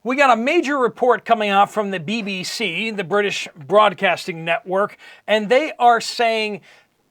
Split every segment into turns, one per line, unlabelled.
We got a major report coming out from the BBC, the British Broadcasting Network, and they are saying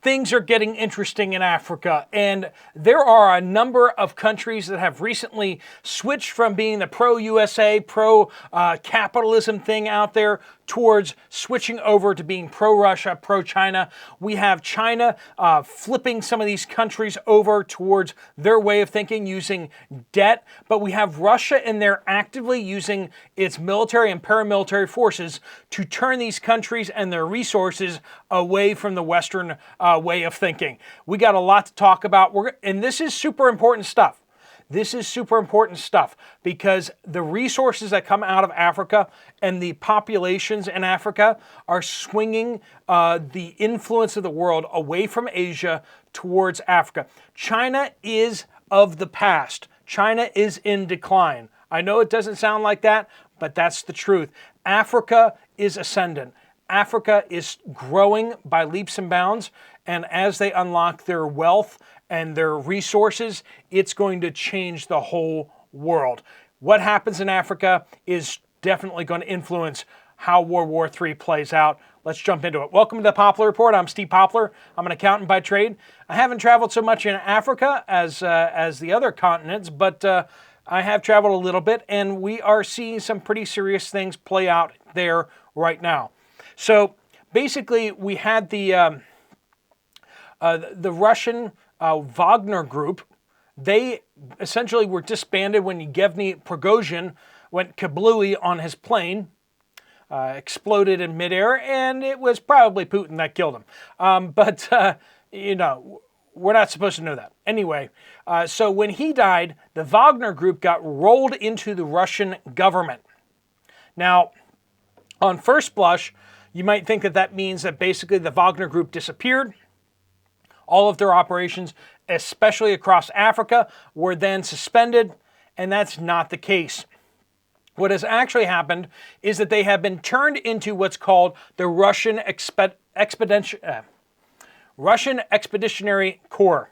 things are getting interesting in Africa. And there are a number of countries that have recently switched from being the pro-USA, pro-capitalism thing out there towards switching over to being pro-Russia, pro-China. We have China flipping some of these countries over towards their way of thinking using debt. But we have Russia in there actively using its military and paramilitary forces to turn these countries and their resources away from the Western way of thinking. We got a lot to talk about, and this is super important stuff. This is super important stuff because the resources that come out of Africa and the populations in Africa are swinging the influence of the world away from Asia towards Africa. China is of the past. China is in decline. I know it doesn't sound like that, but that's the truth. Africa is ascendant. Africa is growing by leaps and bounds, and as they unlock their wealth and their resources, it's going to change the whole world. What happens in Africa is definitely going to influence how World War III plays out. Let's jump into it. Welcome to the Poplar Report. I'm Steve Poplar. I'm an accountant by trade. I haven't traveled so much in Africa as the other continents, but I have traveled a little bit, and we are seeing some pretty serious things play out there right now. So basically, we had the Russian Wagner group. They essentially were disbanded when Yevgeny Prigozhin went kablooey on his plane, exploded in midair, and it was probably Putin that killed him. But we're not supposed to know that. Anyway, so when he died, the Wagner group got rolled into the Russian government. Now, on first blush, you might think that that means that basically the Wagner group disappeared. All of their operations, especially across Africa, were then suspended, and that's not the case. What has actually happened is that they have been turned into what's called the Russian Expeditionary Corps.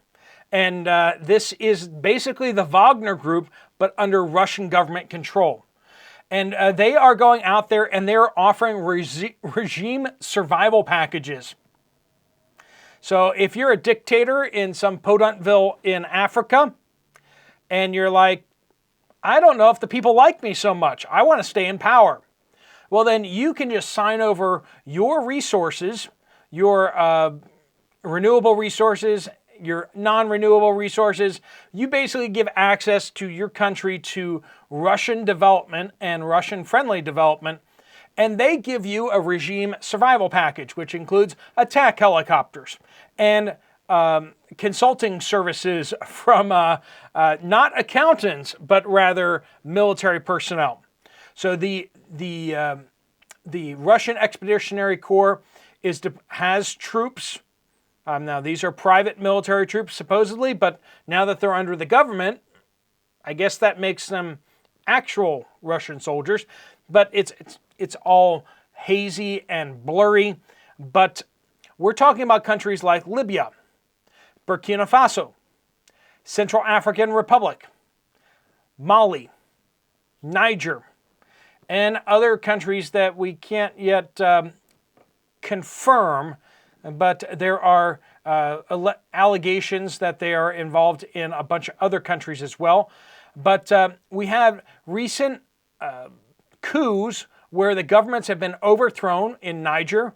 And this is basically the Wagner group, but under Russian government control. And they are going out there and they're offering regime survival packages. So if you're a dictator in some Podentville in Africa, and you're like, I don't know if the people like me so much, I want to stay in power. Well, then you can just sign over your resources, your renewable resources, your non-renewable resources. You basically give access to your country to Russian development and Russian-friendly development, and they give you a regime survival package, which includes attack helicopters and consulting services from not accountants, but rather military personnel. So the Russian Expeditionary Corps has troops. Now, these are private military troops, supposedly, but now that they're under the government, I guess that makes them actual Russian soldiers. But it's all hazy and blurry. But we're talking about countries like Libya, Burkina Faso, Central African Republic, Mali, Niger, and other countries that we can't yet confirm, but there are allegations that they are involved in a bunch of other countries as well. But we have recent coups where the governments have been overthrown in Niger,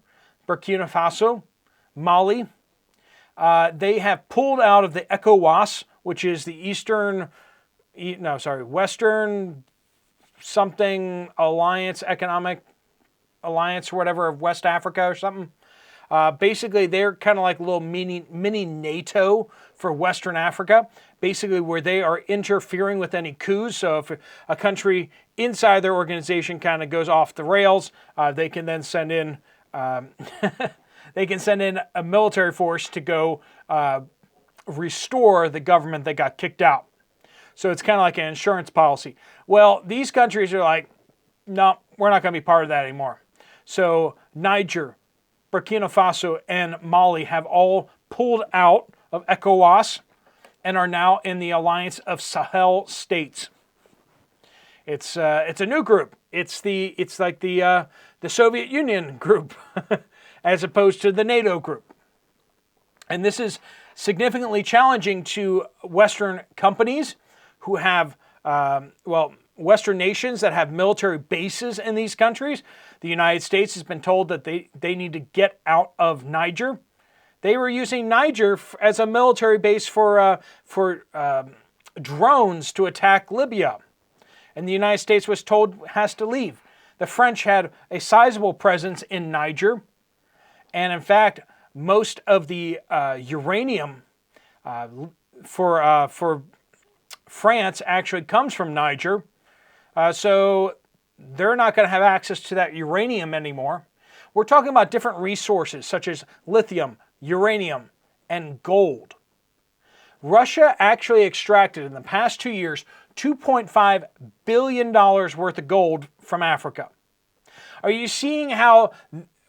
Burkina Faso, Mali. They have pulled out of the ECOWAS, which is the Western something alliance, economic alliance or whatever of West Africa or something. Basically, they're kind of like a little mini NATO for Western Africa, basically where they are interfering with any coups. So if a country inside their organization kind of goes off the rails, they can then send in a military force to go restore the government that got kicked out. So it's kind of like an insurance policy. Well, these countries are like, no, we're not going to be part of that anymore. So Niger, Burkina Faso, and Mali have all pulled out of ECOWAS and are now in the alliance of Sahel states. It's a new group. It's like the Soviet Union group as opposed to the NATO group. And this is significantly challenging to Western companies who have, Western nations that have military bases in these countries. The United States has been told that they need to get out of Niger. They were using Niger as a military base for drones to attack Libya. And the United States was told has to leave. The French had a sizable presence in Niger. And in fact, most of the uranium for France actually comes from Niger. So they're not going to have access to that uranium anymore. We're talking about different resources such as lithium, uranium, and gold. Russia actually extracted in the past 2 years $2.5 billion worth of gold from Africa. Are you seeing how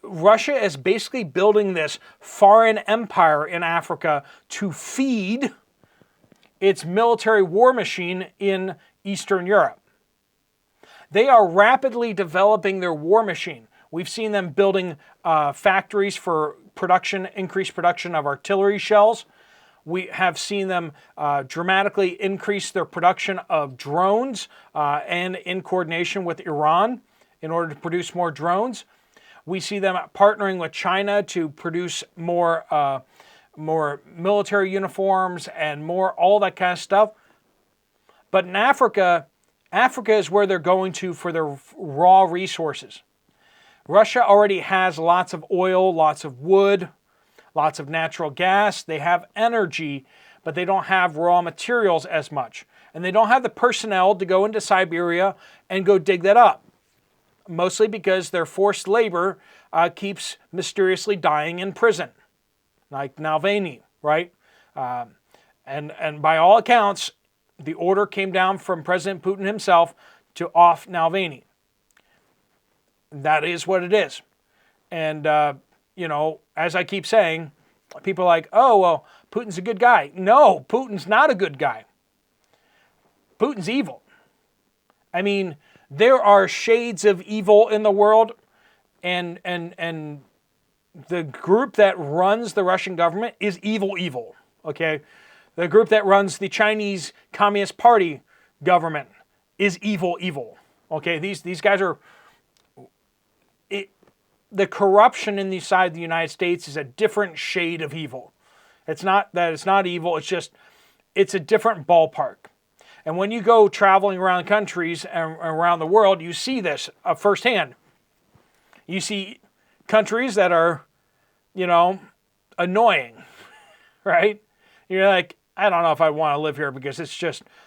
Russia is basically building this foreign empire in Africa to feed its military war machine in Eastern Europe? They are rapidly developing their war machine. We've seen them building factories for production, increased production of artillery shells. We have seen them dramatically increase their production of drones and in coordination with Iran in order to produce more drones. We see them partnering with China to produce more military uniforms and more all that kind of stuff. But in Africa, Africa is where they're going to for their raw resources. Russia already has lots of oil, lots of wood, lots of natural gas. They have energy, but they don't have raw materials as much. And they don't have the personnel to go into Siberia and go dig that up. Mostly because their forced labor keeps mysteriously dying in prison. Like Navalny, right? And by all accounts, the order came down from President Putin himself to off Navalny. That is what it is. And, as I keep saying, people are like, oh, well, Putin's a good guy. No, Putin's not a good guy. Putin's evil. I mean, there are shades of evil in the world, and the group that runs the Russian government is evil, okay? The group that runs the Chinese Communist Party government is evil, okay? These guys are... The corruption in the side of the United States is a different shade of evil. It's not that it's not evil, it's a different ballpark. And when you go traveling around countries and around the world, you see this firsthand. You see countries that are, annoying, right? You're like, I don't know if I want to live here because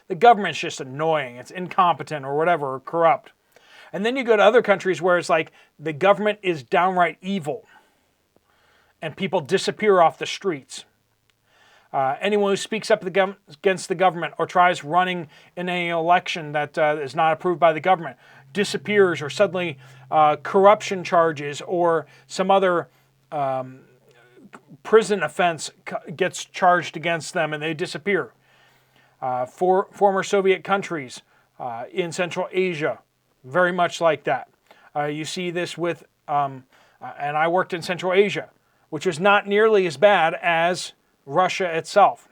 the government's just annoying. It's incompetent or whatever, or corrupt. And then you go to other countries where it's like the government is downright evil and people disappear off the streets. Anyone who speaks up against the government or tries running in an election that is not approved by the government disappears, or suddenly corruption charges or some other prison offense gets charged against them and they disappear. Former Soviet countries in Central Asia, very much like that. You see this with, and I worked in Central Asia, which is not nearly as bad as Russia itself.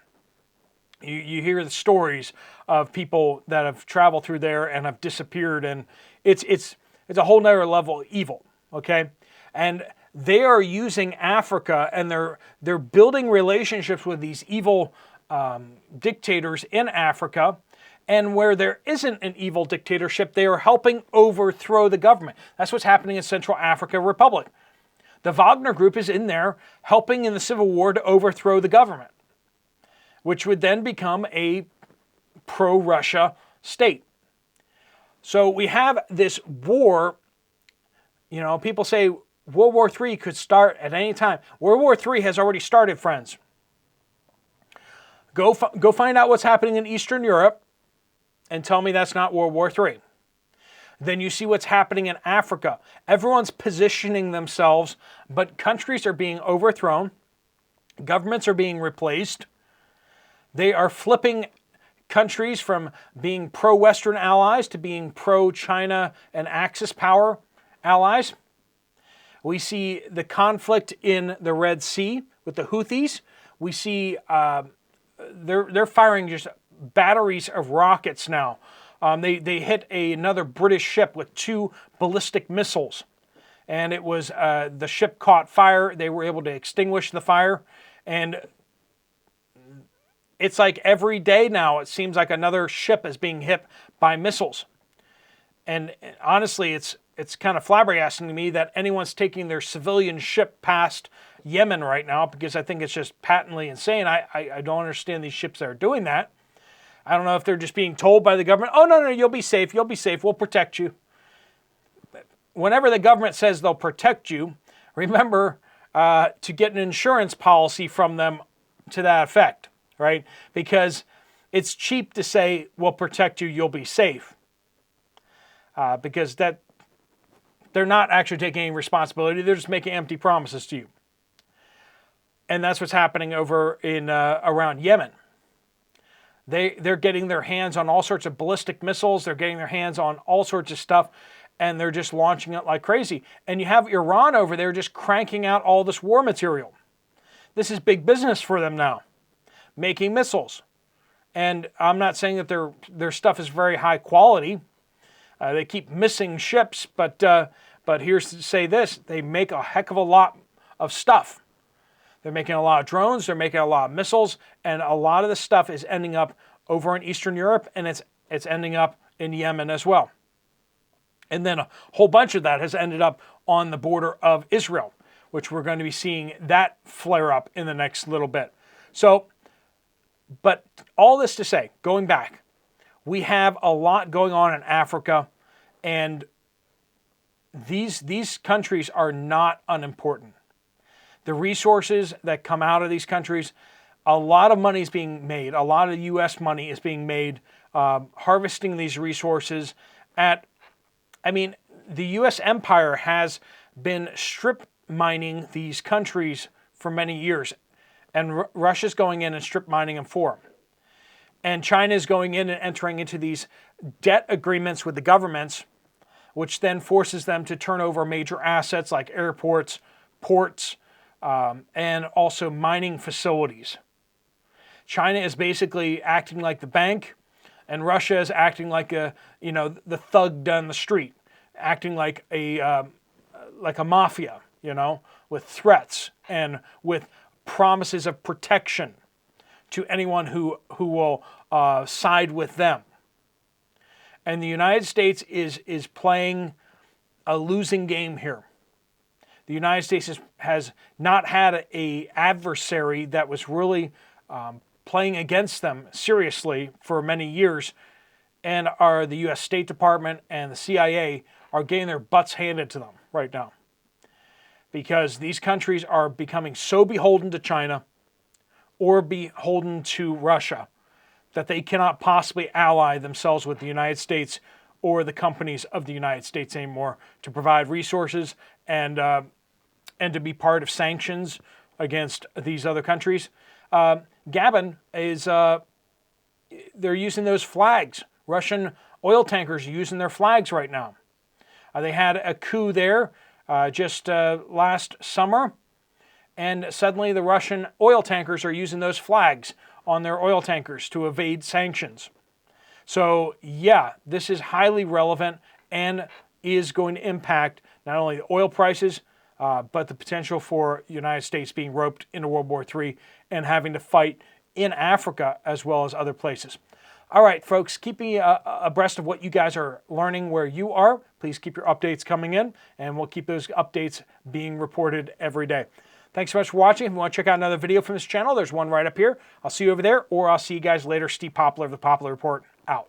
You hear the stories of people that have traveled through there and have disappeared, and it's a whole nother level of evil, okay? And they are using Africa, and they're building relationships with these evil dictators in Africa. And where there isn't an evil dictatorship, they are helping overthrow the government. That's what's happening in Central African Republic. The Wagner Group is in there helping in the civil war to overthrow the government, which would then become a pro-Russia state. So we have this war. People say World War III could start at any time. World War III has already started, friends. Go find out what's happening in Eastern Europe and tell me that's not World War III. Then you see what's happening in Africa. Everyone's positioning themselves, but countries are being overthrown. Governments are being replaced. They are flipping countries from being pro-Western allies to being pro-China and Axis power allies. We see the conflict in the Red Sea with the Houthis. We see they're firing just batteries of rockets now. They hit another British ship with 2 ballistic missiles. And it was the ship caught fire. They were able to extinguish the fire. And it's like every day now, it seems like another ship is being hit by missiles. And honestly, it's kind of flabbergasting to me that anyone's taking their civilian ship past Yemen right now, because I think it's just patently insane. I don't understand these ships that are doing that. I don't know if they're just being told by the government, oh, no, you'll be safe, we'll protect you. Whenever the government says they'll protect you, remember to get an insurance policy from them to that effect, right? Because it's cheap to say, we'll protect you, you'll be safe. Because they're not actually taking any responsibility, they're just making empty promises to you. And that's what's happening over in around Yemen. They're getting their hands on all sorts of ballistic missiles. They're getting their hands on all sorts of stuff, and they're just launching it like crazy. And you have Iran over there just cranking out all this war material. This is big business for them now, making missiles. And I'm not saying that their stuff is very high quality. They keep missing ships, but here's to say this: they make a heck of a lot of stuff. They're making a lot of drones, they're making a lot of missiles, and a lot of the stuff is ending up over in Eastern Europe, and it's ending up in Yemen as well. And then a whole bunch of that has ended up on the border of Israel, which we're going to be seeing that flare up in the next little bit. So, but all this to say, going back, we have a lot going on in Africa, and these countries are not unimportant. The resources that come out of these countries, a lot of money is being made. A lot of U.S. money is being made harvesting these resources the U.S. empire has been strip mining these countries for many years. And Russia's going in and strip mining them for them. And China is going in and entering into these debt agreements with the governments, which then forces them to turn over major assets like airports, ports, and also mining facilities. China is basically acting like the bank, and Russia is acting like the thug down the street, acting like a mafia, with threats and with promises of protection to anyone who will side with them. And the United States is playing a losing game here. The United States has not had an adversary that was really playing against them seriously for many years, and the U.S. State Department and the CIA are getting their butts handed to them right now. Because these countries are becoming so beholden to China or beholden to Russia that they cannot possibly ally themselves with the United States or the companies of the United States anymore to provide resources and to be part of sanctions against these other countries. Gabon is, they're using those flags. Russian oil tankers are using their flags right now. They had a coup there just last summer, and suddenly the Russian oil tankers are using those flags on their oil tankers to evade sanctions. So yeah, this is highly relevant and is going to impact not only the oil prices, but the potential for the United States being roped into World War III and having to fight in Africa as well as other places. All right, folks, keep me abreast of what you guys are learning where you are. Please keep your updates coming in, and we'll keep those updates being reported every day. Thanks so much for watching. If you want to check out another video from this channel, there's one right up here. I'll see you over there, or I'll see you guys later. Steve Poplar of the Poplar Report, out.